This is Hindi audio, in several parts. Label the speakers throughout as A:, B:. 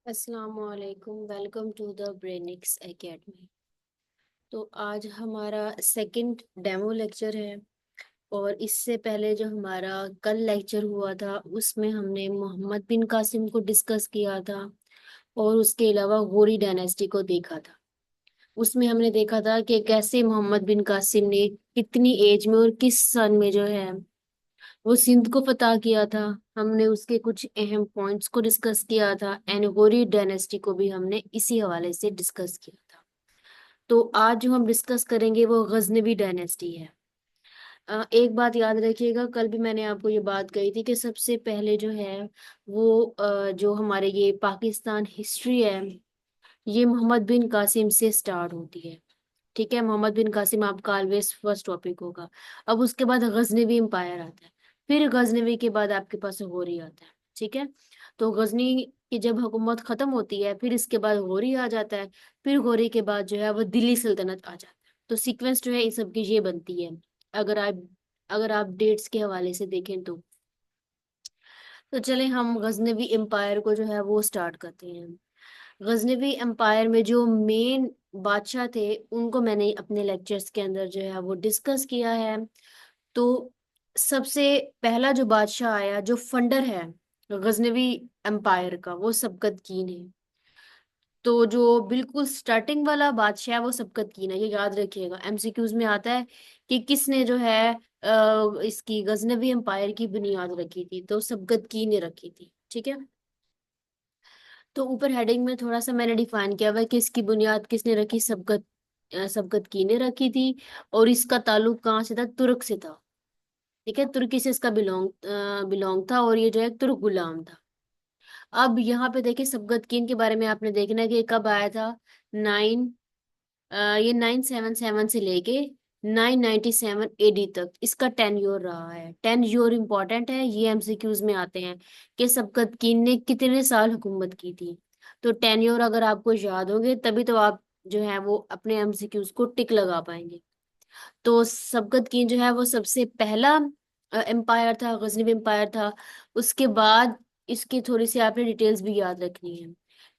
A: अस्सलाम वालेकुम। Welcome to the Brainix academy. तो आज हमारा सेकंड डेमो लेक्चर है। और इससे पहले जो हमारा कल लेक्चर हुआ था उसमें हमने मोहम्मद बिन कासिम को डिस्कस किया था और उसके अलावा गौरी डायनेस्टी को देखा था। उसमें हमने देखा था कि कैसे मोहम्मद बिन कासिम ने कितनी एज में और किस सन में जो है वो सिंध को फतह किया था। हमने उसके कुछ अहम पॉइंट्स को डिस्कस किया था एंड गौरी डायनेस्टी को भी हमने इसी हवाले से डिस्कस किया था। तो आज जो हम डिस्कस करेंगे वो गजनवी डायनेस्टी है। एक बात याद रखिएगा, कल भी मैंने आपको ये बात कही थी कि सबसे पहले जो है वो जो हमारे ये पाकिस्तान हिस्ट्री है ये मोहम्मद बिन कासिम से स्टार्ट होती है। ठीक है, मोहम्मद बिन कासिम आपका ऑलवेज फर्स्ट टॉपिक होगा। अब उसके बाद गजनवी एम्पायर आता है, फिर गजनवी के बाद आपके पास गौरी आता है। ठीक है, तो गजनी की जब हुकूमत खत्म होती है फिर इसके बाद गौरी आ जाता है। फिर गौरी के बाद जो है वो दिल्ली सल्तनत आ जाता है। तो सीक्वेंस जो है इन सब की ये बनती है। अगर आप अगर आप डेट्स के हवाले से देखें तो चले हम गजनवी एम्पायर को जो है वो स्टार्ट करते हैं। गजनवी एम्पायर में जो मेन बादशाह थे उनको मैंने अपने लेक्चर्स के अंदर जो है वो डिस्कस किया है। तो सबसे पहला जो बादशाह आया जो फंडर है गजनवी एम्पायर का वो सबकतगीन है। तो जो बिल्कुल स्टार्टिंग वाला बादशाह है वो सबकतगीन है, ये याद रखिएगा। एमसीक्यूज में आता है कि किसने जो है इसकी गजनवी एम्पायर की बुनियाद रखी थी, तो सबकतगीन ने रखी थी। ठीक है, तो ऊपर हेडिंग में थोड़ा सा मैंने डिफाइन किया हुआ है कि इसकी बुनियाद किसने रखी, सबकतगीन ने रखी थी। और इसका ताल्लुक कहाँ से था, तुर्क से था। ठीक है, तुर्की से इसका बिलोंग था और ये जो है तुर्क गुलाम था। अब यहाँ पे देखिए सबकतगीन के बारे में आपने देखना है कि ये कब आया था। नाइन ये 977 से लेके 997 एडी तक इसका 10 ईयर रहा है। 10 ईयर इंपॉर्टेंट है, ये एमसीक्यूज में आते हैं कि सबकतगीन ने कितने साल हुकूमत की थी। तो 10 ईयर अगर आपको याद होंगे तभी तो आप जो है वो अपने एमसीक्यूज को टिक लगा पाएंगे। तो सबकतगीन जो है वो सबसे पहला एम्पायर था, गजनवी एम्पायर था। उसके बाद इसकी थोड़ी सी आपने डिटेल्स भी याद रखनी है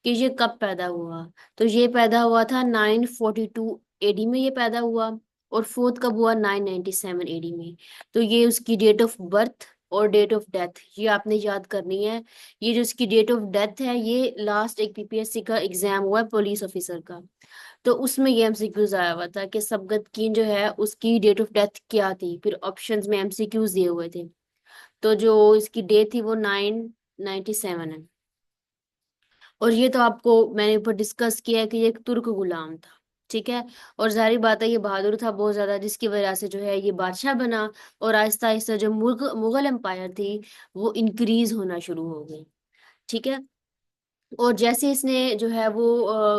A: कि ये कब पैदा हुआ। तो ये पैदा हुआ था 942 एडी में ये पैदा हुआ। और फोर्थ कब हुआ, 997 एडी में। तो ये उसकी डेट ऑफ बर्थ और डेट ऑफ डेथ ये आपने याद करनी है। ये जो इसकी डेट ऑफ डेथ है ये लास्ट एक पीपीएससी का एग्जाम हुआ है पुलिस ऑफिसर का। तो उसमें ये एमसीक्यूज आया हुआ था कि सबकतगीन जो है उसकी डेट ऑफ डेथ क्या थी, फिर ऑप्शंस में एमसीक्यूज दिए हुए थे। तो जो इसकी डेट थी वो 997 है। और ये तो आपको मैंने ऊपर डिस्कस किया है कि ये एक तुर्क गुलाम था। ठीक है, और जाहिर बात है ये बहादुर था बहुत ज्यादा, जिसकी वजह से जो है ये बादशाह बना। और आहिस्ता आहिस्ता जो मुगल एम्पायर थी वो इंक्रीज होना शुरू हो गई। ठीक है, और जैसे इसने जो है वो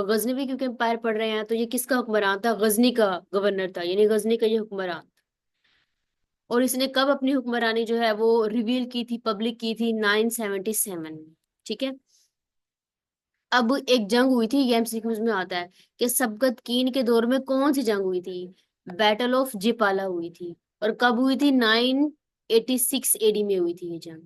A: गजनवी क्योंकि एम्पायर पढ़ रहे हैं तो ये किसका हुक्मरान था, गजनी का गवर्नर था, यानी गजनी का ये हुक्मरान। और इसने कब अपनी हुक्मरानी जो है वो रिवील की थी, पब्लिक की थी, 977 में। ठीक है, अब एक जंग हुई थी, ये एमसीक्यूज में आता है कि सबकतगीन के दौर में कौन सी जंग हुई थी, बैटल ऑफ जिपाला हुई थी। और कब हुई थी, 986 एडी में हुई थी ये जंग।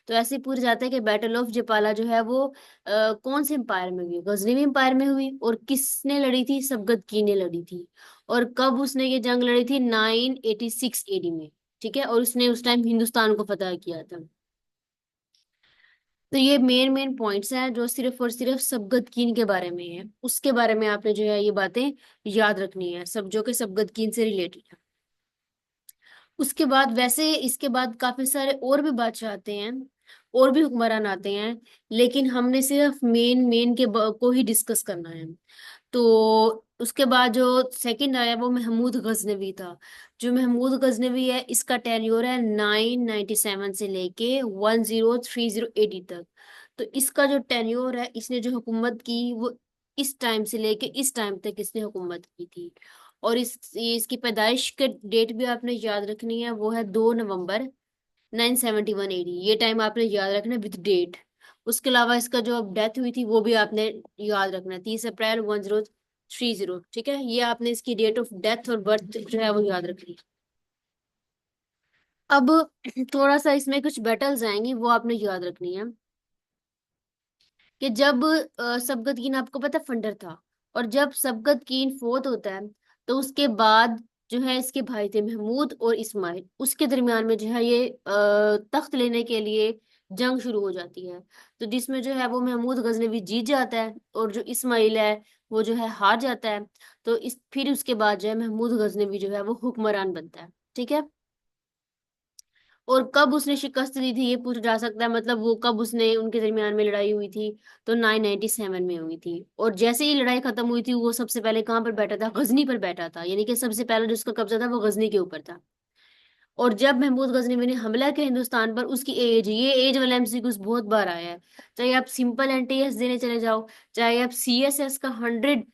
A: तो ऐसे पूछ जाता है कि बैटल ऑफ जिपाला जो है वो कौन से एम्पायर में हुई, गजनवी एम्पायर में हुई। और किसने लड़ी थी, सबकतगीन ने लड़ी थी। और कब उसने ये जंग लड़ी थी, 986 एडी में। ठीक है, और उसने उस टाइम हिंदुस्तान को फतह किया था। तो ये मेन मेन पॉइंट्स हैं जो सिर्फ और सिर्फ सबकतगीन के बारे में है, उसके बारे में आपने जो है ये बातें याद रखनी है, सब जो कि सबकतगीन से रिलेटेड है। उसके बाद वैसे इसके बाद काफी सारे और भी बादशाह आते हैं, और भी हुक्मरान आते हैं, लेकिन हमने सिर्फ मेन मेन को ही डिस्कस करना है। तो उसके बाद जो सेकंड आया वो महमूद गजनवी था। जो महमूद गजनवी है इसका टेन्योर है 997 से लेके 1030 तक। तो इसका जो टेन्योर है, इसने जो हुकूमत की वो इस टाइम से लेके इस टाइम तक इसने हुकूमत की थी। और इसकी पैदाइश के डेट भी आपने याद रखनी है, वो है 2 नवंबर 971 एडी। ये टाइम आपने याद रखना है विद डेट। उसके अलावा इसका जो डेथ हुई थी वो भी आपने याद रखना है, 30 अप्रैल 1030। ठीक है, ये आपने इसकी डेट ऑफ डेथ और बर्थ जो है वो याद रखनी है। अब थोड़ा सा इसमें कुछ बैटल्स आएंगी वो आपने याद रखनी है। कि जब सबकतगीन आपको पता फंडर था, और जब सबकतगीन फोत होता है तो उसके बाद जो है इसके भाई थे महमूद और इस्माइल, उसके दरमियान में जो है ये तख्त लेने के लिए जंग शुरू हो जाती है। तो जिसमें जो है वो महमूद गजनवी जीत जाता है और जो इस्माइल है वो जो है हार जाता है। तो इस फिर उसके बाद जो है महमूद गजनवी जो है वो हुक्मरान बनता है। ठीक है। और कब उसने शिकस्त दी थी ये पूछा जा सकता है, मतलब वो कब उसने उनके दरमियान में लड़ाई हुई थी, तो 997 में हुई थी। और जैसे ही लड़ाई खत्म हुई थी वो सबसे पहले कहाँ पर बैठा था, गजनी पर बैठा था, यानी कि सबसे पहले जिसका कब्जा था वो गजनी के ऊपर था। और जब महमूद गजनवी ने हमला किया हिंदुस्तान पर, उसकी एज, ये एज वाला एमसीक्यूज बहुत बार आया है, चाहे आप सिंपल एनटीएस देने चले जाओ, चाहे आप सीएसएस का 100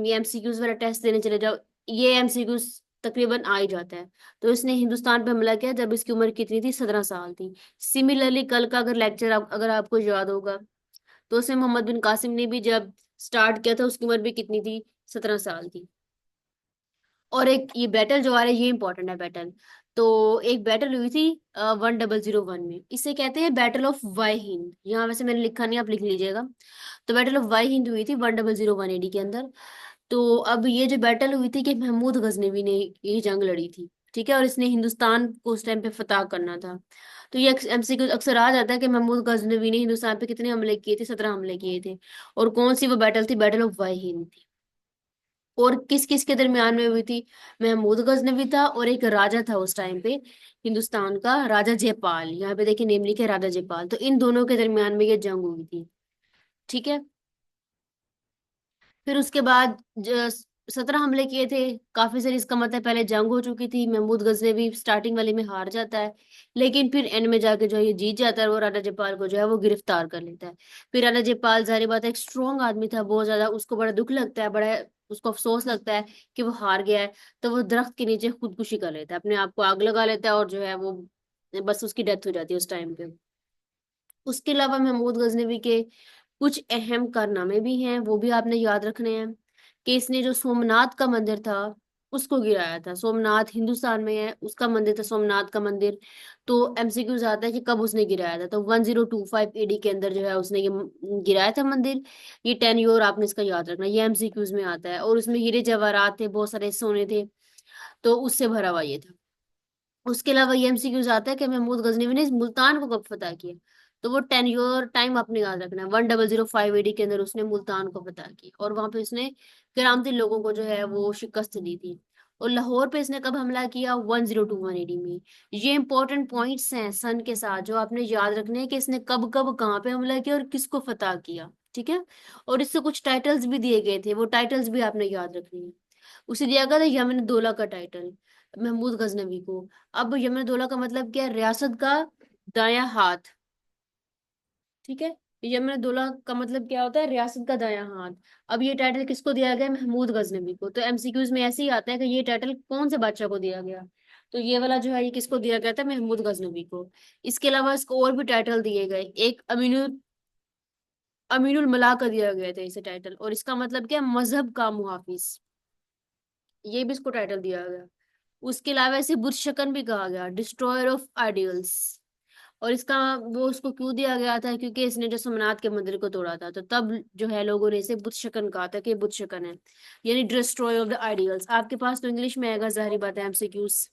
A: एमसीक्यूज वाला टेस्ट देने चले जाओ, ये एमसीक्यूज तकरीबन आ ही जाता है। तो इसने हिंदुस्तान पे हमला किया जब इसकी उम्र कितनी थी, 17 साल थी। सिमिलरली कल का अगर लेक्चर अगर आपको याद होगा, तो उसमें मोहम्मद बिन कासिम ने भी जब स्टार्ट किया था उसकी उम्र भी कितनी थी, 17 साल थी। और एक ये बैटल जो आ रहा है ये इंपॉर्टेंट है बैटल। तो एक बैटल हुई थी 1001 में, इसे कहते हैं बैटल ऑफ वाई हिंद। यहाँ वैसे मैंने लिखा नहीं, आप लिख लीजिएगा। तो बैटल ऑफ वाई हिंद हुई थी 1001 एडी के अंदर। तो अब ये जो बैटल हुई थी कि महमूद गजनवी ने ये जंग लड़ी थी। ठीक है। और इसने हिंदुस्तान को उस टाइम पे फतह करना था। तो ये एमसीक्यू अक्सर आ जाता है कि महमूद गजनवी ने हिंदुस्तान पे कितने हमले किए थे, 17 हमले किए थे। और कौन सी वो बैटल थी, बैटल ऑफ वाई हिंद थी। और किस किस के दरमियान में हुई थी, महमूद गजनवी था और एक राजा था उस टाइम पे हिंदुस्तान का, राजा जयपाल। यहाँ पे देखिए नेम लिखे राजा जयपाल, तो इन दोनों के दरमियान में ये जंग हुई थी। ठीक है। फिर उसके बाद 17 हमले किए थे, काफी सारी, इसका मतलब पहले जंग हो चुकी थी, महमूद गजनवी स्टार्टिंग वाले में हार जाता है, लेकिन फिर एंड में जाके जो है ये जीत जाता है और वो राणा जयपाल को जो है वो गिरफ्तार कर लेता है। फिर राणा जयपाल, जाहिर बात है, एक स्ट्रॉन्ग आदमी था बहुत ज्यादा, उसको बड़ा दुख लगता है, बड़ा उसको अफसोस लगता है कि वो हार गया है। तो वो दरख्त के नीचे खुदकुशी कर लेता है, अपने आप को आग लगा लेता है, और जो है वो बस उसकी डेथ हो जाती है उस टाइम पे। उसके अलावा महमूद गजनवी के कुछ अहम कारनामे भी हैं, वो भी आपने याद रखने हैं। कि इसने जो सोमनाथ का मंदिर था उसको गिराया था। सोमनाथ हिंदुस्तान में है, उसका मंदिर था सोमनाथ का मंदिर। तो एमसीक्यूज आता है कि कब उसने गिराया था, तो 1025 एडी के अंदर जो है उसने ये गिराया था मंदिर। ये 10 ईयर आपने इसका याद रखना, ये एमसीक्यूज में आता है। और उसमें हीरे जवाहरात थे, बहुत सारे सोने थे, तो उससे भरा हुआ ये था। उसके अलावा ये एमसीक्यूज आता है कि महमूद गजनवी ने इस मुल्तान को कब फतह किया, तो वो 10 ईयर टाइम आपने याद रखना है। 1005 एडी के अंदर उसने मुल्तान को फतह किया, और वहां पे उसने करामती लोगों को जो है वो शिकस्त दी थी। और लाहौर पे इसने कब हमला किया, 1021 एडी में। ये इंपॉर्टेंट पॉइंट्स हैं सन के साथ जो आपने याद रखने हैं कि इसने कब कब कहाँ पे हमला किया और किसको फतह किया। ठीक है। और इससे कुछ टाइटल्स भी दिए गए थे, वो टाइटल्स भी आपने याद रखनी है। उसे दिया गया था यमन दौला का टाइटल, महमूद गजनवी को। अब यमन दौला का मतलब क्या है, रियासत का दायां हाथ। ठीक है। यमन दौला का मतलब क्या होता है, रियासत का दायां हाथ। अब ये टाइटल किसको दिया गया, महमूद गजनवी को। तो एमसीक्यूज में ऐसे ही आता है कि ये टाइटल कौन से बादशाह को दिया गया, तो ये वाला जो है ये किसको दिया गया था, महमूद गजनवी को। इसके अलावा इसको और भी टाइटल दिए गए, एक अमीनुल अमीनुल मला का दिया गया था इसे टाइटल, और इसका मतलब क्या है, मजहब का मुहाफिज। ये भी इसको टाइटल दिया गया। उसके अलावा इसे बुरशकन भी कहा गया, डिस्ट्रॉयर ऑफ आइडियल्स। और इसका वो उसको क्यों दिया गया था, क्योंकि इसने जो सोमनाथ के मंदिर को तोड़ा था, तो तब जो है लोगों ने इसे बुतशकन कहा था कि ये बुतशकन है, यानी डिस्ट्रॉयर ऑफ द आइडियल्स। आपके पास तो इंग्लिश में आएगा, जाहिर बात है, एमसीक्यूज।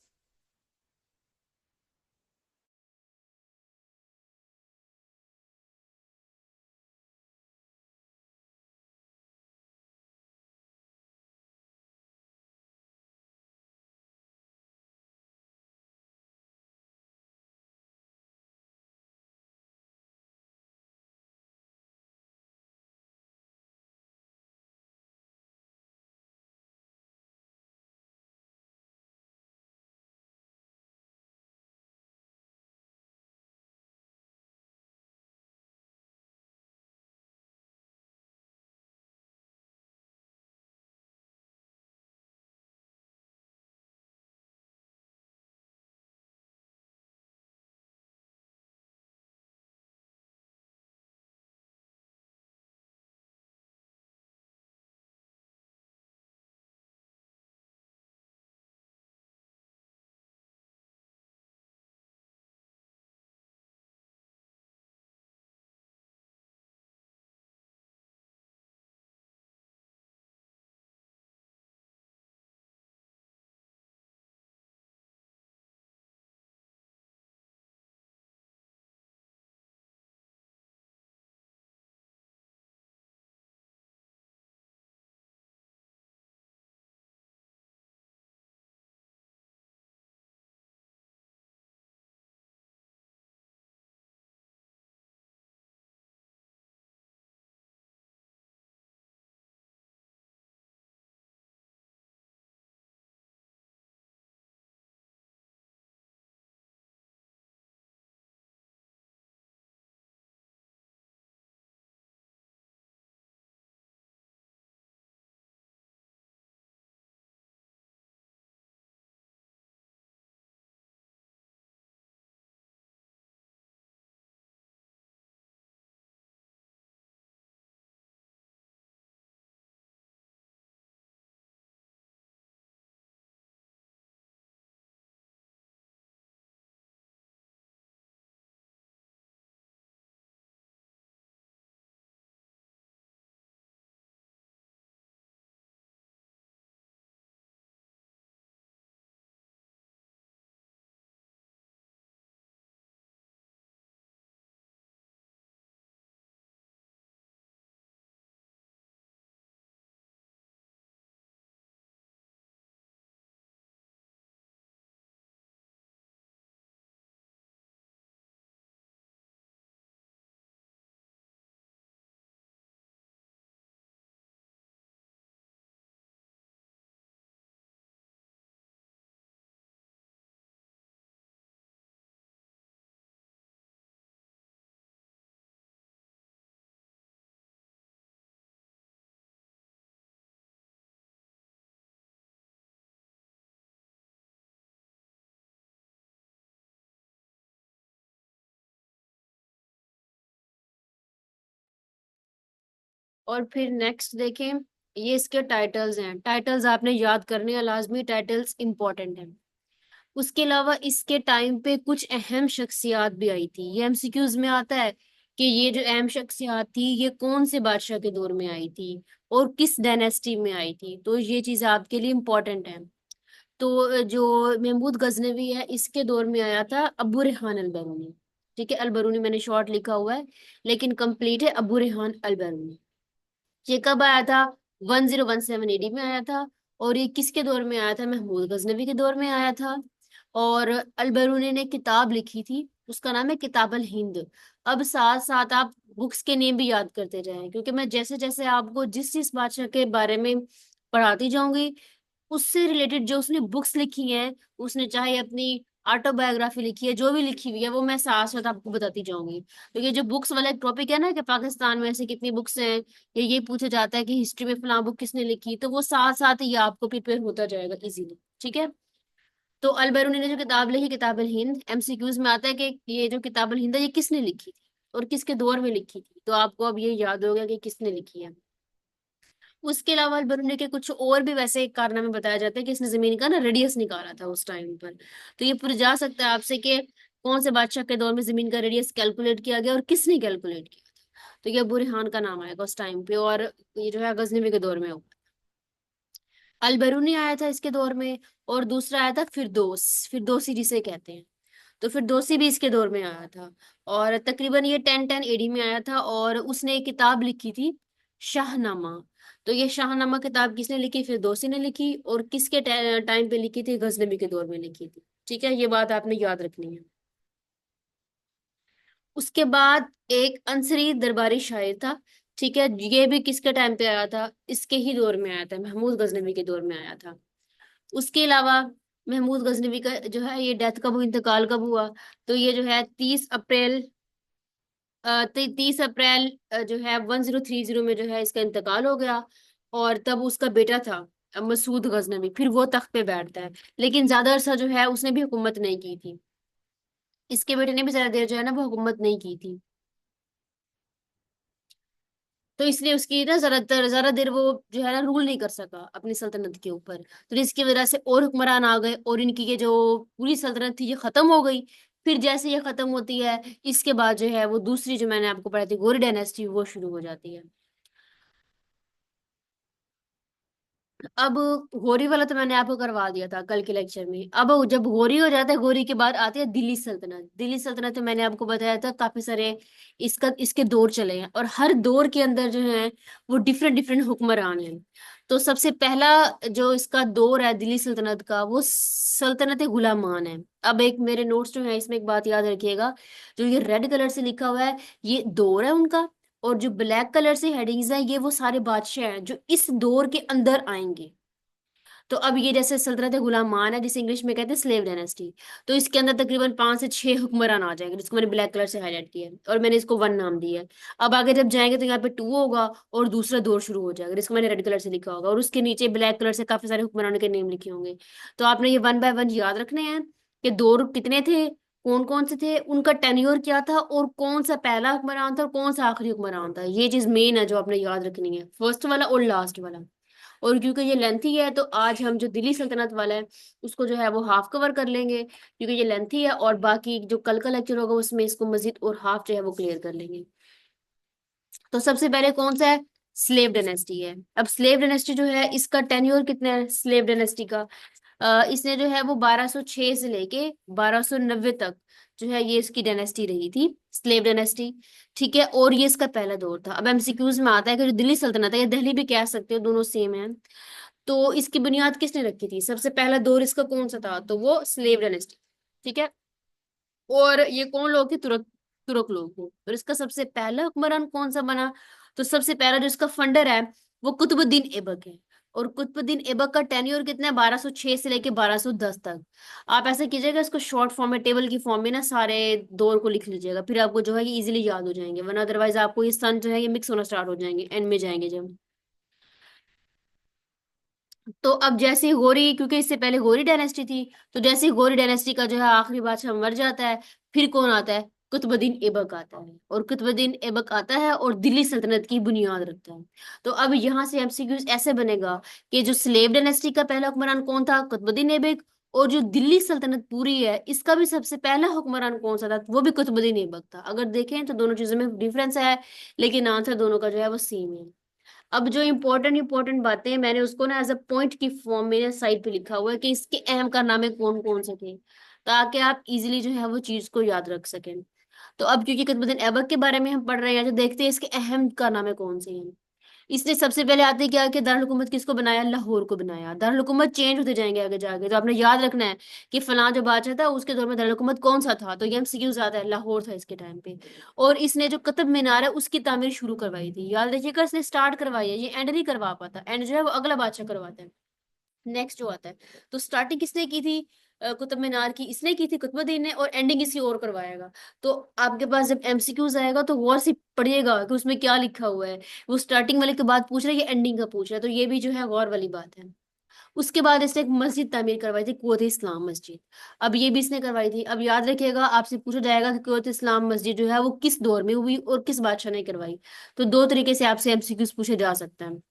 A: और फिर नेक्स्ट देखें, ये इसके टाइटल्स हैं। टाइटल्स आपने याद करने हैं लाजमी, टाइटल्स इंपॉर्टेंट हैं। उसके अलावा इसके टाइम पे कुछ अहम शख्सियात भी आई थी। ये एमसीक्यूज में आता है कि ये जो अहम शख्सियात थी ये कौन से बादशाह के दौर में आई थी और किस डायनेस्टी में आई थी, तो ये चीज आपके लिए इम्पोर्टेंट है। तो जो महमूद गजनवी है इसके दौर में आया था अबू रेहान अलबरूनी। ठीक है, अलबरूनी मैंने शॉर्ट लिखा हुआ है, लेकिन कंप्लीट है अबू रेहान अलबरूनी। ये कब आया था? 1017 एडी में आया था। और ये किसके दौर में आया था? महमूद गजनवी के दौर में आया था। और अलबरूनी ने किताब लिखी थी, उसका नाम है किताब अल हिंद। अब साथ साथ आप बुक्स के नेम भी याद करते जाएं, क्योंकि मैं जैसे जैसे आपको जिस जिस बादशाह के बारे में पढ़ाती जाऊंगी, उससे रिलेटेड जो उसने बुक्स लिखी हैं, उसने चाहे अपनी ऑटोबायोग्राफी लिखी है, जो भी लिखी हुई है वो मैं साथ साथ आपको बताती जाऊंगी। तो ये जो बुक्स वाला एक टॉपिक है ना कि पाकिस्तान में ऐसे कितनी बुक्स हैं, ये पूछा जाता है कि हिस्ट्री में फलां बुक किसने लिखी, तो वो साथ साथ ही आपको प्रिपेयर होता जाएगा इजीली। ठीक है। तो अल बैरूनी ने जो किताब लिखी किताब अल हिंद, एमसीक्यूज में आता है कि ये जो किताब अल हिंद है ये किसने लिखी थी और किसके दौर में लिखी थी, तो आपको अब ये याद होगा कि किसने लिखी है। उसके अलावा बरूनी के कुछ और भी वैसे कारनामे बताया जाता है कि इसने जमीन का ना रेडियस निकाला था उस टाइम पर। तो ये पूछ जा सकता है आपसे कि कौन से बादशाह के दौर में जमीन का रेडियस कैलकुलेट किया गया और किसने कैलकुलेट किया था, तो ये अबू रिहान का नाम आएगा उस टाइम पे, और ये जो है गजनवी के दौर में होगा। अल बरूनी आया था इसके दौर में। और दूसरा आया था फिरदौस, फिरदौसी जिसे कहते हैं, तो फिरदौसी भी इसके दौर में आया था। और तकरीबन ये 1010 एडी में आया था और उसने एक किताब लिखी थी, शाहनामा। तो ये शाहनामा किताब किसने लिखी? फिरदौसी ने लिखी। और किसके टाइम पे लिखी थी? गजनवी के दौर में लिखी थी। ठीक है, ये बात आपने याद रखनी है। उसके बाद एक अंसरी दरबारी शायर था। ठीक है, ये भी किसके टाइम पे आया था? इसके ही दौर में आया था, महमूद गजनवी के दौर में आया था। उसके अलावा महमूद गजनवी का जो है ये डेथ कब हुई, इंतकाल कब हुआ? तो ये जो है 30 अप्रैल, 30 अप्रैल जो है 1030 में जो है इसका इंतकाल हो गया। और तब उसका बेटा था मसूद गजनवी, फिर वो तख्त पे बैठता है। लेकिन ज्यादा अरसा जो है उसने भी हुकूमत नहीं की थी, इसके बेटे ने भी ज्यादा देर जो है ना वो हुकूमत नहीं की थी। तो इसलिए उसकी ना ज्यादातर ज्यादा देर वो जो है ना रूल नहीं कर सका अपनी सल्तनत के ऊपर। तो इसकी वजह से और हुक्मरान आ गए और इनकी ये जो पूरी सल्तनत थी ये खत्म हो गई। फिर जैसे ये खत्म होती है, इसके बाद जो है वो दूसरी जो मैंने आपको पढ़ाई थी गौरी डायनेस्टी, वो शुरू हो जाती है। अब गौरी वाला तो मैंने आपको करवा दिया था कल के लेक्चर में। अब जब गौरी हो जाता है, गौरी के बाद आती है दिल्ली सल्तनत। दिल्ली सल्तनत में मैंने आपको बताया था काफी सारे इसका इसके दौर चले हैं, और हर दौर के अंदर जो है वो डिफरेंट डिफरेंट हुक्मरान हैं। तो सबसे पहला जो इसका दौर है दिल्ली सल्तनत का, वो सल्तनत गुलामान है। अब एक मेरे नोट्स जो है इसमें एक बात याद रखिएगा, जो ये रेड कलर से लिखा हुआ है ये दौर है उनका, और जो ब्लैक कलर से हेडिंग्स है ये वो सारे बादशाह हैं जो इस दौर के अंदर आएंगे। तो अब ये जैसे सल्तनत गुलाम मान है जिसे इंग्लिश में कहते हैं स्लेव डायनेस्टी, तो इसके अंदर तकरीबन 5 से 6 हुक्मरान आ जाएंगे, जिसको मैंने ब्लैक कलर से हाईलाइट किया है और मैंने इसको 1 नाम दिया है। अब आगे जब जाएंगे तो यहाँ पे 2 होगा और दूसरा दौर शुरू हो जाएगा, जिसको मैंने रेड कलर से लिखा होगा, और उसके नीचे ब्लैक कलर से काफी सारे हुक्मरानों के नेम लिखे होंगे। तो आपने ये 1 बाय 1 याद रखने हैं कि दौर कितने थे, कौन कौन से थे, उनका टेन्योर क्या था, और कौन सा पहला हुक्मरान था और कौन सा आखिरी हुक्मरान था। ये चीज मेन है जो आपने याद रखनी है, फर्स्ट वाला और लास्ट वाला। और क्योंकि ये लेंथी है तो आज हम जो दिल्ली सल्तनत वाला है उसको जो है वो हाफ कवर कर लेंगे, क्योंकि ये लेंथी है, और बाकी जो कल का लेक्चर होगा उसमें इसको मजीद और हाफ जो है वो क्लियर कर लेंगे। तो सबसे पहले कौन सा है? स्लेव डायनेस्टी है। अब स्लेव डायनेस्टी जो है इसका टेन्योर कितना है स्लेव डायनेस्टी का? इसने जो है वो 1206 से लेके 1290 तक जो है ये इसकी डायनेस्टी रही थी, स्लेव डायनेस्टी। ठीक है, और ये इसका पहला दौर था। अब एमसीक्यूज में आता है कि जो दिल्ली सल्तनत है या दिल्ली भी कह सकते हो, दोनों सेम है। तो इसकी बुनियाद किसने रखी थी? सबसे पहला दौर इसका कौन सा था? तो वो स्लेव डायनेस्टी। ठीक है, और ये कौन लोग थे? तुर्क, तुर्क लोग थे। और इसका सबसे पहला हुक्मरान कौन सा बना? तो सबसे पहला जो इसका फंडर है वो कुतुबुद्दीन ऐबक है। और कुतुबुद्दीन ऐबक का टेन्योर कितना है? 1206 से लेके 1210 तक। आप ऐसा कीजिएगा इसको शॉर्ट फॉर्म में टेबल की फॉर्म में ना सारे दौर को लिख लीजिएगा, फिर आपको जो है ये इजीली याद हो जाएंगे, वरना अदरवाइज आपको ये सन जो है ये मिक्स होना स्टार्ट हो जाएंगे एंड में जाएंगे जब। तो अब जैसे ही गौरी, क्योंकि इससे पहले गौरी डायनेस्टी थी, तो जैसे ही गौरी डायनेस्टी का जो है आखिरी बादशाह मर जाता है, फिर कौन आता है? कुतुबुद्दीन ऐबक आता है, और कुतुबुद्दीन ऐबक आता है और दिल्ली सल्तनत की बुनियाद रखता है। तो अब यहाँ से एमसीक्यूज ऐसे बनेगा कि जो स्लेव डायनेस्टी का पहला हुक्मरान कौन था, कुतुबुद्दीन ऐबक। और जो दिल्ली सल्तनत पूरी है, इसका भी सबसे पहला हुक्मरान कौन सा था, वो भी कुतुबुद्दीन ऐबक था। अगर देखें तो दोनों चीजों में डिफरेंस है, लेकिन आंसर दोनों का जो है वो सेम है। अब जो इंपॉर्टेंट इंपॉर्टेंट बातें हैं, मैंने उसको ना एज अ पॉइंट की फॉर्म मेरे साइड पे लिखा हुआ है कि इसके अहम कारनामे कौन कौन से थे, ताकि आप इजीली जो है वो चीज को याद रख सकें। तो अब क्योंकि कुतुबुद्दीन ऐबक के बारे में हम पढ़ रहे हैं, तो देखते हैं इसके अहम कारनामे कौन से हैं। इसने सबसे पहले आते क्या कि दारुल हुकूमत किसको बनाया, लाहौर को बनाया। दारुल हुकूमत चेंज होते जाएंगे आगे जाके, तो आपने याद रखना है कि फलां जो बादशाह था उसके दौर में दारुल हुकूमत कौन सा था, तो ये एमसीक्यूज आता है, लाहौर था इसके टाइम पे। और इसने जो कुतुब मीनार है उसकी तामीर शुरू करवाई थी, याद रखिएगा, इसने स्टार्ट करवाई है, ये एंड नहीं करवा पाता, एंड जो है वो अगला बादशाह करवाता है। नेक्स्ट जो आता है, तो स्टार्टिंग किसने की थी, कुतुब मीनार की इसने की थी कुतुबुद्दीन ने, और एंडिंग किसी और करवाएगा। तो आपके पास जब एमसीक्यूज आएगा तो गौर से पढ़िएगा कि उसमें क्या लिखा हुआ है। वो स्टार्टिंग वाले के बाद पूछ रहा है, ये एंडिंग का पूछ रहा है, तो ये भी जो है गौर वाली बात है। उसके बाद इसने एक मस्जिद तामीर करवाई थी, कुव्वत इस्लाम मस्जिद। अब ये भी इसने करवाई थी। अब याद रखिएगा, आपसे पूछा जाएगा कि कुव्वत इस्लाम मस्जिद जो है वो किस दौर में हुई और किस बादशाह ने करवाई। तो दो तरीके से आपसे एमसीक्यूज पूछे जा सकते हैं।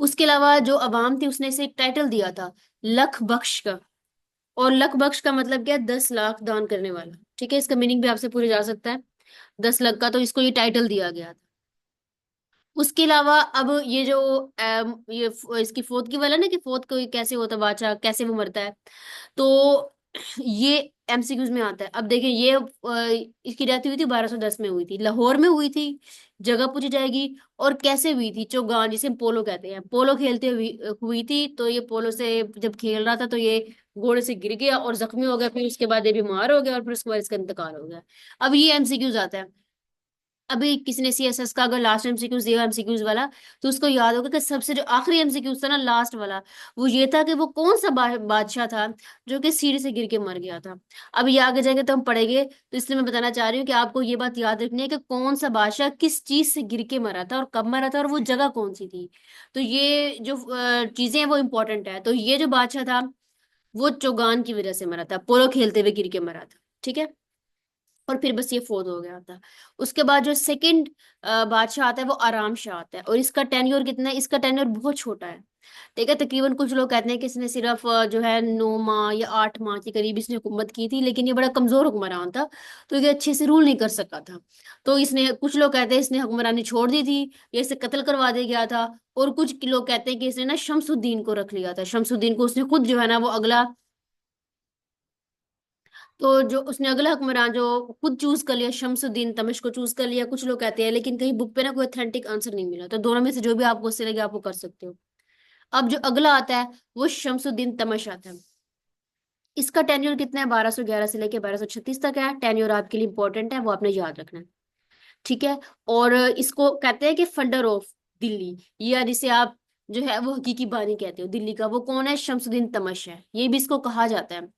A: उसके अलावा जो अवाम थी उसने इसे एक टाइटल दिया था, लख बख्श का। और लख बख्श का मतलब क्या है, 10 लाख दान करने वाला। ठीक है, इसका मीनिंग भी आपसे पूछा जा सकता है, 10 लाख का, तो इसको ये टाइटल दिया गया था। उसके अलावा अब ये जो इसकी फोर्थ की वाला ना, कि फोर्थ को कैसे होता है बादशाह, कैसे वो मरता है, तो ये एमसीक्यूज में आता है। अब देखिए, ये इसकी डेथ हुई थी 1210 में, हुई थी लाहौर में हुई थी, जगह पूछी जाएगी, और कैसे हुई थी, चौगान जिसे हम पोलो कहते हैं, पोलो खेलते हुई हुई थी। तो ये पोलो से जब खेल रहा था तो ये घोड़े से गिर गया और जख्मी हो गया, फिर उसके बाद ये बीमार हो गया, और फिर उसके बाद इसका इंतकाल हो गया। अब ये एमसीक्यूज आता है। अभी किसी ने सीएसएस का अगर लास्ट एमसीक्यूज दिया एमसीक्यूज वाला, तो उसको याद होगा कि सबसे जो आखिरी एमसीक्यूज था ना, लास्ट वाला, वो ये था कि वो कौन सा बादशाह था जो कि सीढ़ी से गिर के मर गया था। अब ये आगे जाके तो हम पढ़ेंगे, तो इसलिए मैं बताना चाह रही हूँ कि आपको ये बात याद रखनी है कि कौन सा बादशाह किस चीज से गिर के मरा था और कब मरा था और वो जगह कौन सी थी। तो ये जो चीजें हैं वो इंपॉर्टेंट है। तो ये जो बादशाह था वो चौगान की वजह से मरा था, पोलो खेलते हुए गिर के मरा था। ठीक है, और फिर बस ये फोर्थ हो गया था। उसके बाद जो सेकंड बादशाह आता है वो आराम शाह आता है, और इसका टेन्योर कितना है, इसका टेन्योर बहुत छोटा है। ठीक है, तकरीबन कुछ लोग कहते हैं कि इसने सिर्फ जो है 9 माह या 8 माह के करीब इसने हुकूमत की थी, लेकिन ये बड़ा कमजोर हुक्मरान था, तो ये अच्छे से रूल नहीं कर सका था। तो इसने, कुछ लोग कहते हैं इसने हुक्मरानी छोड़ दी थी या इसे कत्ल करवा दिया गया था। और कुछ लोग कहते हैं कि इसने ना शमसुद्दीन को रख लिया था, शमसुद्दीन को उसने खुद जो है ना वो अगला, तो जो उसने अगला हुक्मरान जो खुद चूज कर लिया, शमसुद्दीन तमिश को चूज कर लिया, कुछ लोग कहते हैं, लेकिन कहीं बुक पे ना कोई ऑथेंटिक आंसर नहीं मिला। तो दोनों में से जो भी आपको सही लगे आप वो कर सकते हो। अब जो अगला आता है वो शमसुद्दीन तमश आता है। इसका टेन्योर कितना है, 1211 से लेके 1236 तक है। टेन्योर आपके लिए इंपॉर्टेंट है, वो आपने याद रखना है। ठीक है, और इसको कहते हैं कि फंडर ऑफ दिल्ली, या जिसे आप जो है वो हकीकी बानी कहते हो दिल्ली का, वो कौन है, शमसुद्दीन तमश है, ये भी इसको कहा जाता है।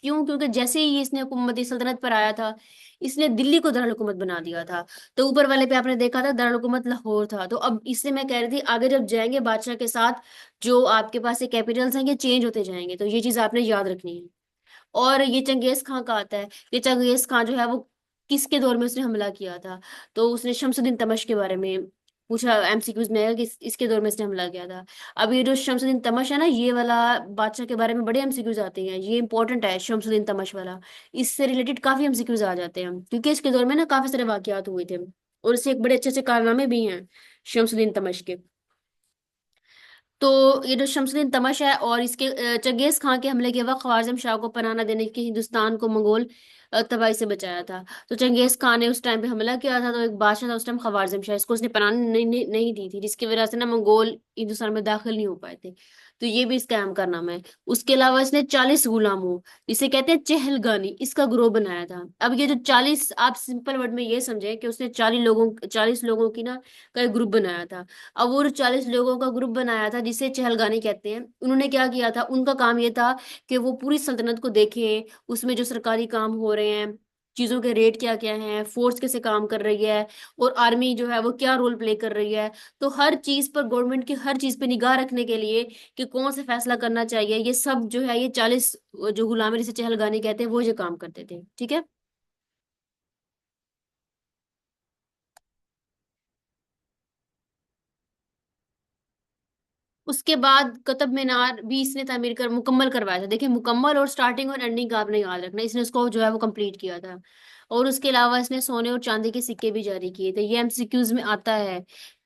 A: क्यों, क्योंकि जैसे ही इसने हुकूमती सल्तनत पर आया था, इसने दिल्ली को दारुल हुकूमत बना दिया था। तो ऊपर वाले पे आपने देखा था दारुल हुकूमत लाहौर था। तो अब इससे मैं कह रही थी, आगे जब जाएंगे बादशाह के साथ, जो आपके पास ये कैपिटल्स हैं ये चेंज होते जाएंगे, तो ये चीज आपने याद रखनी है। और ये चंगेज खां का आता है। ये चंगेज खां जो है वो किसके दौर में उसने हमला किया था, तो उसने शमसुद्दीन तमश के बारे में पूछा एमसीक्यूज में है कि इसके दौर में इसने हमला किया था। अब ये जो शमसुद्दीन तमश है ना, ये वाला बादशाह के बारे में बड़े एमसीक्यूज आते हैं, ये इंपॉर्टेंट है शमसुद्दीन तमश वाला। इससे रिलेटेड काफी एमसीक्यूज आ जाते हैं, क्योंकि इसके दौर में ना काफी सारे वाकयात हुए थे, और इससे एक बड़े अच्छे अच्छे कारनामे भी हैं शमसुद्दीन तमश के। तो ये जो शमसुद्दीन तमश है, और इसके चंगेज खां के हमले के वक्त ख्वारिज़म शाह को पनाह न देने के हिंदुस्तान को मंगोल तबाही से बचाया था। तो चंगेज खां ने उस टाइम पे हमला किया था, तो एक बादशाह था उस टाइम ख्वारिज़म शाह, इसको उसने पनाह नहीं दी थी, जिसकी वजह से ना मंगोल हिंदुस्तान में दाखिल नहीं हो पाए थे। तो ये भी इसका अहम कारनामा है। उसके अलावा इसने 40 गुलामों, जिसे कहते हैं चहलगानी, इसका ग्रोह बनाया था। अब ये जो 40, आप सिंपल वर्ड में ये समझे कि उसने 40 लोगों की ना का एक ग्रुप बनाया था। अब वो 40 लोगों का ग्रुप बनाया था जिसे चहलगानी कहते हैं। उन्होंने क्या किया था, उनका काम ये था कि वो पूरी सल्तनत को देखें, उसमें जो सरकारी काम हो रहे हैं, चीजों के रेट क्या क्या हैं, फोर्स कैसे काम कर रही है, और आर्मी जो है वो क्या रोल प्ले कर रही है। तो हर चीज पर, गवर्नमेंट की हर चीज पे निगाह रखने के लिए कि कौन सा फैसला करना चाहिए, ये सब जो है, ये 40 जो गुलामी जिसे चहलगानी कहते हैं वो ये काम करते थे। ठीक है, उसके बाद कुतुब मीनार भी इसने तामीर कर मुकम्मल करवाया था। देखिए, मुकम्मल और स्टार्टिंग और एंडिंग का आपने याद रखना, इसने उसको जो है वो कंप्लीट किया था। और उसके अलावा इसने सोने और चांदी के सिक्के भी जारी किए थे। ये एमसीक्यूज में आता है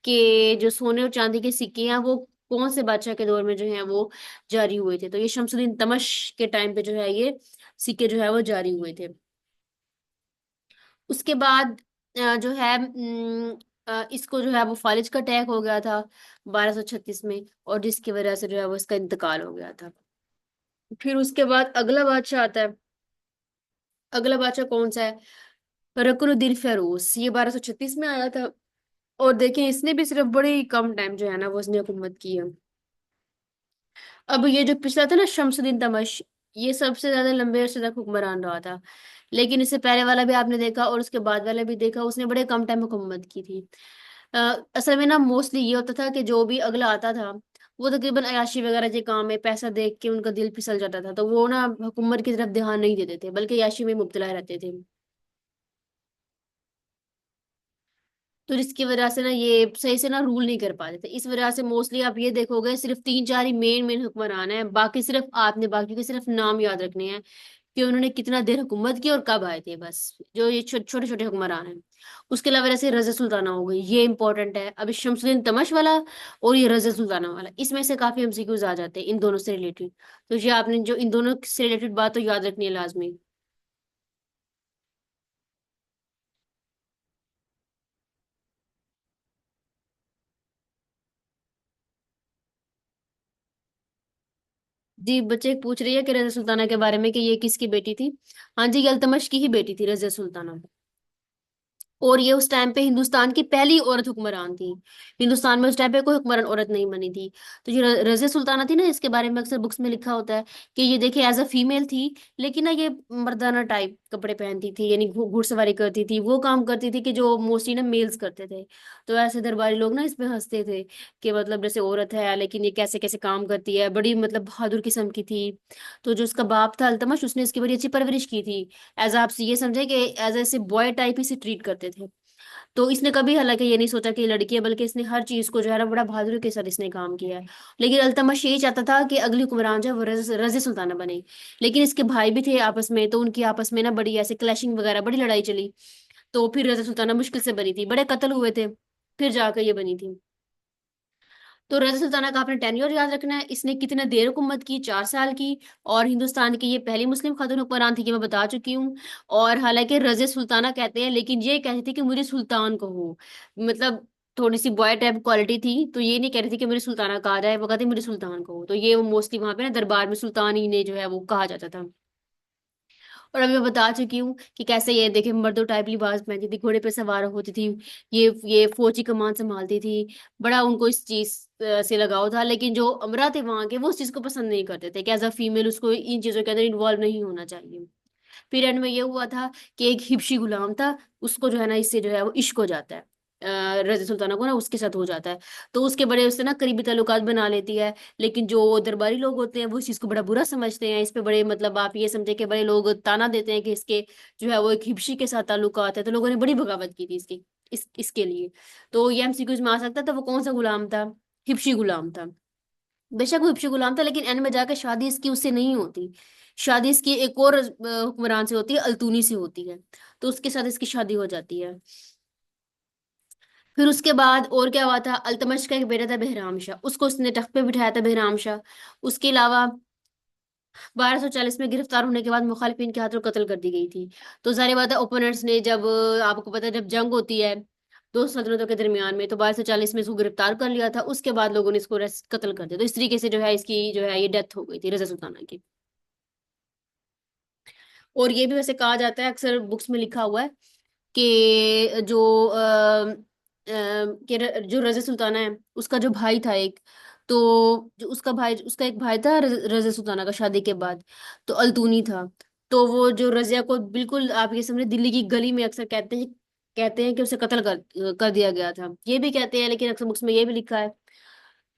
A: कि जो सोने और चांदी के सिक्के हैं वो कौन से बादशाह के दौर में जो है वो जारी हुए थे। तो ये शमसुद्दीन तमश के टाइम पे जो है ये सिक्के जो है वो जारी हुए थे। उसके बाद जो है इसको जो है वो फालिज का अटैक हो गया था 1236 में, और जिसकी वजह से जो है वो इसका इंतकाल हो गया था। फिर उसके बाद अगला बादशाह आता है। अगला बादशाह कौन सा है? रकुनुद्दीन फिरोज। ये 1236 में आया था। और देखिए, इसने भी सिर्फ बड़े ही कम टाइम जो है ना वो इसने हुकूमत की है। अब ये जो पिछला था ना शमसुद्दीन तमश, ये सबसे ज्यादा लंबे अरसे तक हुक्मरान रहा था। लेकिन इससे पहले वाला भी आपने देखा और उसके बाद वाला भी देखा, उसने बड़े कम टाइम हुकूमत की थी। अ, असल में ना मोस्टली ये होता था कि जो भी अगला आता था वो तकरीबन अयाशी वगैरह के काम में पैसा देख के उनका दिल फिसल जाता था, तो वो ना हुकूमत की तरफ ध्यान नहीं देते थे बल्कि अयाशी में मुब्तला रहते थे। तो जिसकी वजह से ना ये सही से ना रूल नहीं कर पाते थे। इस वजह से मोस्टली आप ये देखोगे सिर्फ तीन चार ही मेन मेन हुक्मरान हैं, बाकी सिर्फ आपने बाकी के सिर्फ नाम याद रखने हैं कि उन्होंने कितना देर हुकूमत की और कब आए थे, बस जो ये छोटे छोटे हुक्मरान हैं। उसके अलावा जैसे रज़ा सुल्ताना हो गई, ये इंपॉर्टेंट है। अभी शमसुद्दीन तमश वाला और ये रज़ा सुल्ताना वाला, इसमें से काफी एमसीक्यूज आ जाते हैं इन दोनों से रिलेटेड। तो ये आपने जो इन दोनों से रिलेटेड बात तो याद रखनी है लाजमी। जी, बच्चे पूछ रही है कि रज़ा सुल्ताना के बारे में कि ये किसकी बेटी थी। हाँ जी, ये अल्तमश की ही बेटी थी रज़ा सुल्ताना। और ये उस टाइम पे हिंदुस्तान की पहली औरत हुक्मरान थी। हिंदुस्तान में उस टाइम पे कोई हुक्मरान औरत नहीं बनी थी। तो जो रज़िया सुल्ताना थी ना, इसके बारे में अक्सर बुक्स में लिखा होता है कि ये देखिए एज अ फीमेल थी, लेकिन ना ये मर्दाना टाइप कपड़े पहनती थी, यानी घुड़सवारी करती थी, वो काम करती थी कि जो मोस्टली ना मेल्स करते थे। तो ऐसे दरबारी लोग ना इस पे हंसते थे कि मतलब जैसे औरत है लेकिन ये कैसे कैसे काम करती है, बड़ी मतलब बहादुर किस्म की थी। तो जो उसका बाप था अल्तमश, उसने इसकी बड़ी अच्छी परवरिश की थी। एज आप ये समझे कि एज ऐसे बॉय टाइप ही से ट्रीट करते थे। तो इसने कभी हालांकि ये नहीं सोचा कि ये लड़की है, बल्कि इसने हर चीज को जो है ना बड़ा बहादुरी के साथ इसने काम किया है। लेकिन अल्तमश यही चाहता था कि अगली हुक्मरान जो है वो रज़िया सुल्ताना बने। लेकिन इसके भाई भी थे आपस में, तो उनकी आपस में ना बड़ी ऐसे क्लैशिंग वगैरह, बड़ी लड़ाई चली। तो फिर रज़िया सुल्ताना मुश्किल से बनी थी, बड़े कत्ल हुए थे, फिर जाकर ये बनी थी। तो रज़िया सुल्ताना का आपने टेन्योर याद रखना है। इसने कितने देर हुकूमत की? 4 साल की। और हिंदुस्तान की ये पहली मुस्लिम खातून हुक्मरान थी कि मैं बता चुकी हूँ। और हालांकि रज़िया सुल्ताना कहते हैं, लेकिन ये कहती थी कि मुझे सुल्तान कहो। मतलब थोड़ी सी बॉय टाइप क्वालिटी थी, तो ये नहीं कह रही थी कि मुझे सुल्ताना कहा जाए, वो कहती मुझे सुल्तान कहो। तो ये मोस्टली वहां पे ना दरबार में सुल्तान ही ने जो है वो कहा जाता था। और अभी मैं बता चुकी हूँ कि कैसे ये देखिए मर्दों टाइप लिबास पहनती थी, घोड़े पे सवार होती थी, ये फौजी कमान संभालती थी। बड़ा उनको इस चीज से लगाव था। लेकिन जो अमरा थे वहां के, वो उस चीज को पसंद नहीं करते थे कि एज अ फीमेल उसको इन चीजों के अंदर इन्वॉल्व नहीं होना चाहिए। फिर एंड में ये हुआ था कि एक हिबशी गुलाम था, उसको जो है ना इससे जो है वो इश्क हो जाता है। रज़िया सुल्ताना को ना उसके साथ हो जाता है। तो उसके बड़े उससे ना करीबी ताल्लुकात बना लेती है। लेकिन जो दरबारी लोग होते हैं वो इस चीज को बड़ा बुरा समझते हैं। इस पे बड़े मतलब आप ये समझे कि बड़े लोग ताना देते हैं कि इसके जो है वो एक हिबशी के साथ ताल्लुकात है। तो लोगों ने बड़ी बगावत की थी इसके लिए। तो ये एमसीक्यूज में आ सकता था वो कौन सा गुलाम था? हिबशी गुलाम था। बेशक वो हिबशी गुलाम था, लेकिन एंड में जाकर शादी इसकी उससे नहीं होती। शादी इसकी एक और हुक्मरान से होती है, अल्तूनी से होती है। तो उसके साथ इसकी शादी हो जाती है। फिर उसके बाद और क्या हुआ था? अल्तमश का एक बेटा था बहराम शाह, उसको उसने तख्त पे बिठाया था बहराम शाह। उसके अलावा 1240 में गिरफ्तार होने के बाद मुखालिफिन के हाथों कत्ल कर दी गई थी। तो जाहिर बात है ओपोनेंट्स ने जब आपको पता है जब जंग होती है दो सल्तनतों के दरमियान में, तो 1240 में इसको गिरफ्तार कर लिया था। उसके बाद लोगों ने इसको कत्ल कर दिया। तो इस तरीके से जो है इसकी जो है ये डेथ हो गई थी रज़ा सुल्ताना की। और ये भी वैसे कहा जाता है, अक्सर बुक्स में लिखा हुआ है कि जो रज़ा सुल्ताना है उसका जो भाई था एक, तो जो उसका भाई, उसका एक भाई था रज़ा सुल्ताना का शादी के बाद, तो अल्तूनी था। तो वो जो रज़िया को बिल्कुल आप ये समझे दिल्ली की गली में अक्सर कहते हैं कि उसे कत्ल कर दिया गया था, ये भी कहते हैं, लेकिन अक्सर बुक्स में ये भी लिखा है।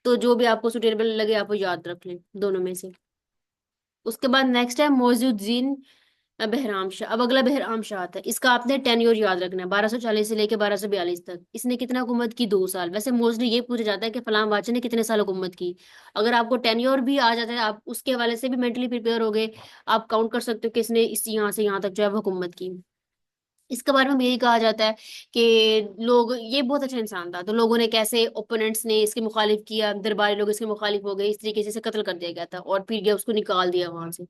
A: तो जो भी आपको सुटेबल लगे आप वो याद रख लें दोनों में से। उसके बाद नेक्स्ट है मोइजुद्दीन बहराम शाह। अब अगला बहराम शाह आता है, इसका आपने टेन्योर याद रखना है, 1240 से लेके 1242 तक। इसने कितना हुकूमत की? 2 साल। वैसे मोस्टली ये पूछा जाता है कि फलां बादशाह ने कितने साल हुकूमत की। अगर आपको टेन्योर भी आ जाता है, आप उसके हवाले से भी मेंटली प्रिपेयर हो गए, आप काउंट कर सकते हो कि इसने इस यहाँ से यहाँ तक जो है वो हुकूमत की। इसके बारे में यही कहा जाता है कि लोग, ये बहुत अच्छा इंसान था, तो लोगों ने कैसे, ओपोनेंट्स ने इसके मुखालिफ किया, दरबारी लोग इसके मुखालिफ हो गए, इस तरीके से इसे कत्ल कर दिया गया था और फिर गया उसको निकाल दिया वहां से।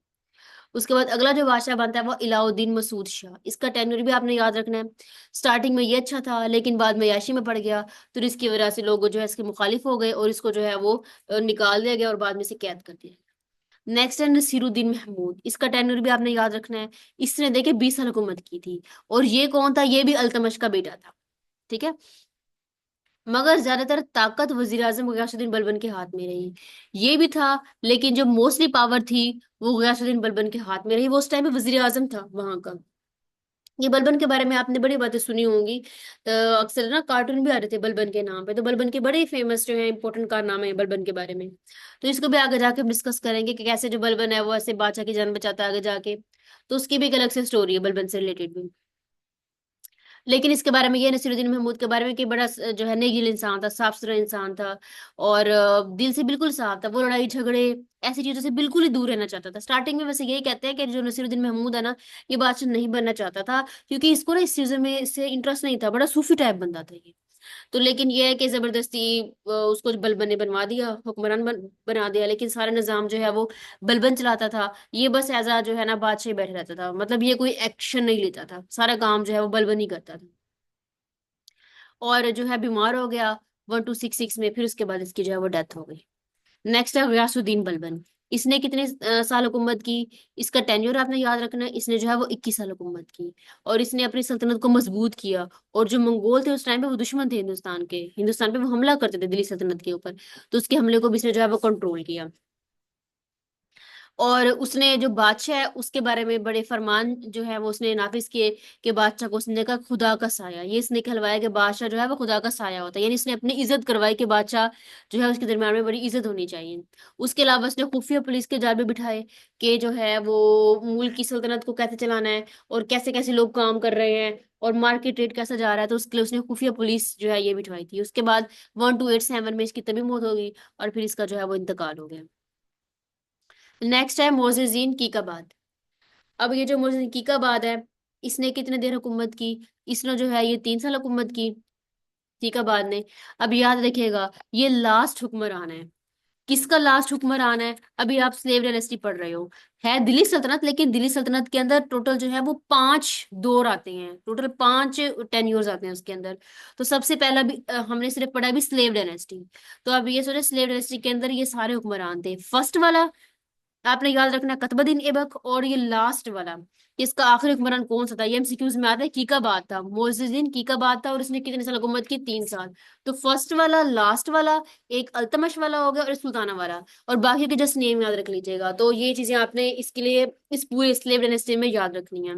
A: उसके बाद अगला जो बादशाह बनता है वो इलाउद्दीन मसूद शाह। इसका टेन्योर भी आपने याद रखना है। स्टार्टिंग में ये अच्छा था, लेकिन बाद में याशी में पड़ गया, तो इसकी वजह से लोग जो है इसके मुखालिफ हो गए और इसको जो है वो निकाल दिया गया और बाद में इसे कैद कर दिया। नेक्स्ट है नसीरुद्दीन महमूद। इसका टेन्योर भी आपने याद रखना है। इसने देखे 20 साल हुकूमत की थी। और ये कौन था? ये भी अल्तमश का बेटा था। ठीक है। मगर ज्यादातर ताकत वजीर आजम गयासुद्दीन बलबन के हाथ में रही। ये भी था, लेकिन जो मोस्टली पावर थी वो गयासुद्दीन बलबन के हाथ में रही। वो उस टाइम पे वजीर आजम था वहां का। ये बलबन के बारे में आपने बड़ी बातें सुनी होंगी। अक्सर ना कार्टून भी आ रहे थे बलबन के नाम पे, तो बलबन के बड़े फेमस जो है इंपॉर्टेंट कारनामे हैं बलबन के बारे में। तो इसको भी आगे जाके डिस्कस करेंगे कि कैसे जो बलबन है वो ऐसे बादशाह की जान बचाता है आगे जाके। तो उसकी भी एक अलग से स्टोरी है बलबन से रिलेटेड भी। लेकिन इसके बारे में, ये नसीरुद्दीन महमूद के बारे में, कि बड़ा जो है नेगिल इंसान था, साफ सुथरा इंसान था। और दिल से बिल्कुल साफ था। वो लड़ाई झगड़े ऐसी चीजों से बिल्कुल ही दूर रहना चाहता था। स्टार्टिंग में वैसे यही कहते हैं कि जो नसीरुद्दीन महमूद है ना, ये बादशाह नहीं बनना चाहता था, क्योंकि इसको ना इस चीजों में इससे इंटरेस्ट नहीं था। बड़ा सूफी टाइप बंदा था ये। तो लेकिन ये है कि जबरदस्ती उसको बलबन ने बनवा दिया, हुक्मरान बना दिया। लेकिन सारा निजाम जो है वो बलबन चलाता था। ये बस एज आ जो है ना बादशाह ही बैठे रहता था, मतलब ये कोई एक्शन नहीं लेता था, सारा काम जो है वो बलबन ही करता था। और जो है बीमार हो गया 1266 में, फिर उसके बाद इसकी जो है वो डेथ हो गई। नेक्स्ट है गयासुद्दीन बलबन। इसने कितने साल हुकूमत की? इसका टेन्योर आपने याद रखना है। इसने जो है वो 21 साल हुकूमत की। और इसने अपनी सल्तनत को मजबूत किया। और जो मंगोल थे उस टाइम पे वो दुश्मन थे हिंदुस्तान के, हिंदुस्तान पे वो हमला करते थे दिल्ली सल्तनत के ऊपर। तो उसके हमले को भी इसने जो है वो कंट्रोल किया। और उसने जो बादशाह है उसके बारे में बड़े फरमान जो है वो उसने नाफिज किए, कि बादशाह को उसने देखा खुदा का साया। ये इसने कहलवाया कि बादशाह जो है वो खुदा का साया होता है, यानी इसने अपनी इज्जत करवाई कि बादशाह जो है उसके दरम्यान में बड़ी इज्जत होनी चाहिए। उसके अलावा उसने खुफिया पुलिस के जाल भी बिठाए, कि जो है वो मुल्क की सल्तनत को कैसे चलाना है, और कैसे कैसे लोग काम कर रहे हैं, और मार्केट रेट कैसा जा रहा है। तो उसके लिए उसने खुफिया पुलिस जो है ये बिठवाई थी। उसके बाद 1287 में इसकी तभी मौत हो गई, और फिर इसका जो है वो इंतकाल हो गया। नेक्स्ट है मोजिजीन कीकाबाद। अब ये जो मोहसिन कीकाबाद है, इसने कितने देर हुकूमत की? इसने जो है ये 3 साल हुकूमत की, कीकाबाद ने। अब याद रखिएगा, ये लास्ट हुक्मरान है। किसका लास्ट हुक्मरान है? अभी आप स्लेव डायनेस्टी पढ़ रहे हो। है दिल्ली सल्तनत, लेकिन दिल्ली सल्तनत के अंदर टोटल जो है वो 5 दौर आते हैं, टोटल 5 टेन्योर्स आते हैं उसके अंदर। तो सबसे पहला भी हमने सिर्फ पढ़ा भी स्लेव डायनेस्टी। तो अब ये सोचे, स्लेव डायनेस्टी के अंदर ये सारे हुक्मरान थे। फर्स्ट वाला आपने याद रखना है कतबुद्दीन ऐबक। और ये लास्ट वाला, इसका आखिरी हुक्मरान कौन सा था? ये एमसीक्यूज में आता है, कीकाबाद था। मोइजुद्दीन कीकाबाद था, और इसने कितने साल हुकूमत की? 3 साल। तो फर्स्ट वाला, लास्ट वाला, एक अल्तमश वाला हो गया, और एक सुल्ताना वाला। और बाकी के जस्ट नेम याद रख लीजिएगा। तो ये चीजें आपने इसके लिए इस पूरे स्लेव डायनेस्टी में याद रखनी है।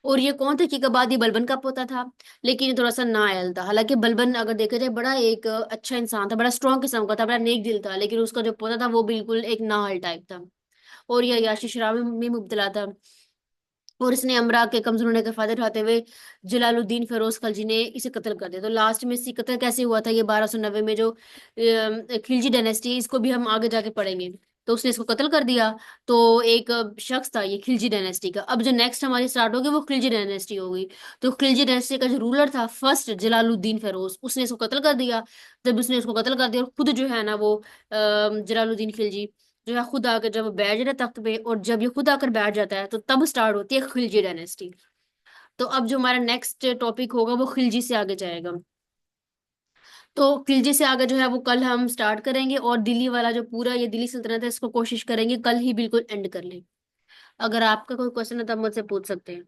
A: और ये कौन था? कीकाबाद ये बलबन का पोता था। लेकिन ये थोड़ा सा नाअहल था। हालांकि बलबन अगर देखा जाए बड़ा एक अच्छा इंसान था, बड़ा स्ट्रॉन्ग किस्म का था, बड़ा नेक दिल था, लेकिन उसका जो पोता था वो बिल्कुल एक नाअहल टाइप था। और यह याशी शराब में मुब्तला था। और इसने अमरा के कमजोर होने का फायदा उठाते हुए जलालुद्दीन फिरोज खलजी ने इसे कत्ल कर दिया। तो लास्ट में इसकी कत्ल कैसे हुआ था? ये 1290 में जो खिलजी डायनेस्टी, इसको भी हम आगे जाके पढ़ेंगे। तो उसने इसको कत्ल कर दिया। तो एक शख्स था ये खिलजी डायनेस्टी का। अब जो नेक्स्ट हमारी स्टार्ट होगी वो खिलजी डायनेस्टी होगी। तो खिलजी डायनेस्टी का जो रूलर था फर्स्ट, जलालुद्दीन फिरोज, उसने इसको कत्ल कर दिया। जब उसने इसको कत्ल कर दिया, और खुद जो है ना वो जलालुद्दीन खिलजी जो है खुद आकर जब वो बैठ जाता है तख्त पे, और जब ये खुद आकर बैठ जाता है तो तब स्टार्ट होती है खिलजी डायनेस्टी। तो अब जो हमारा नेक्स्ट टॉपिक होगा वो खिलजी से आगे जाएगा। तो खिलजी से आगे जो है वो कल हम स्टार्ट करेंगे, और दिल्ली वाला जो पूरा ये दिल्ली सल्तनत है इसको कोशिश करेंगे कल ही बिल्कुल एंड कर लें। अगर आपका कोई क्वेश्चन है तो आप मुझसे पूछ सकते हैं।